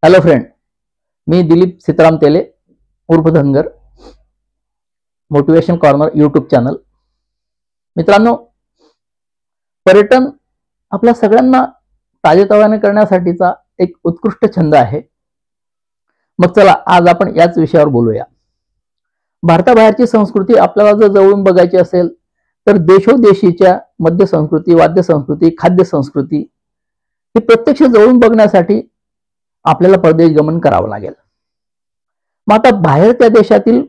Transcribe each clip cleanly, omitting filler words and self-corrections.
Hello friend, मी दिलीप सीताराम तेले उर्फ Dhangar, motivation corner YouTube channel. मित्रांनो, पर्यटन आपल्या सगळ्यांना ताजेतवाने करण्यासाठीचा एक उत्कृष्ट छंद आहे. मग चला आज आपण याच विषयावर बोलूया. भारताबाहेरची संस्कृती आपल्याला जर जवळून बघायची असेल तर देशोदेशीच्या मद्य संस्कृती, वाद्य संस्कृती, खाद्य संस्कृती ही प्रत्यक्ष जवळून बघण्यासाठी आपल्याला परदेश गमन करावं लागेल. मग आता बाहेर त्या देशातील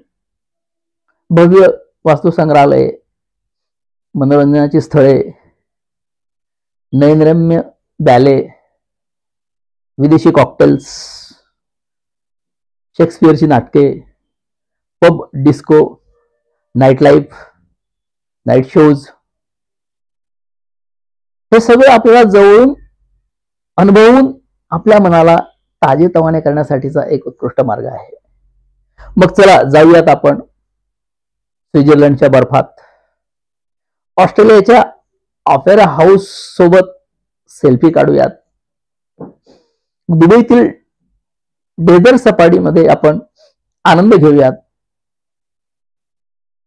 भव्य वास्तुसंग्रहालय, मनोरंजनाची स्थळे, नयनरम्य बॅले, विदेशी कॉकटेल्स, शेक्सपियरची नाटके, pub, disco, night life, night shows, हे सगळे आपल्याला जवळून अनुभवून आपल्या मनाला ताजेतवाने करण्यासाठीचा एक उत्कृष्ट मार्ग आहे. मग चला जाऊयात आपण स्वित्झर्लंडच्या बर्फात, ऑस्ट्रेलियाच्या ऑपेरा हाऊस सोबत सेल्फी काढूयात, दुबईतील डेझर्ट सफारीमध्ये आपण आनंद घेऊयात,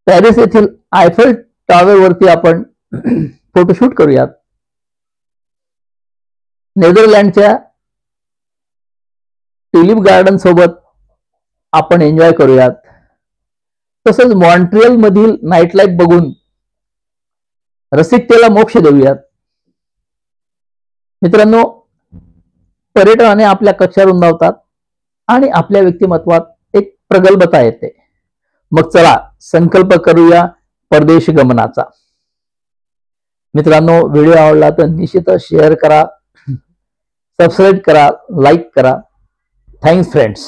पॅरिस येथील आयफेल टॉवर वरती आपण फोटोशूट करूयात, नेदरलँडच्या ट्युलिप गार्डन सोबत आपण एन्जॉय करूयात, तसंच मॉन्ट्रियल मधील नाईट लाईफ बघून रसिकतेला मोक्ष देऊयात. मित्रांनो, पर्यटनाने आपल्या कक्षा रुंदावतात आणि आपल्या व्यक्तिमत्वात एक प्रगल्भता येते. मग चला संकल्प करूया परदेश गमनाचा. मित्रांनो, व्हिडिओ आवडला तर निश्चितच शेअर करा, सबस्क्राईब करा, लाईक करा. Thanks friends.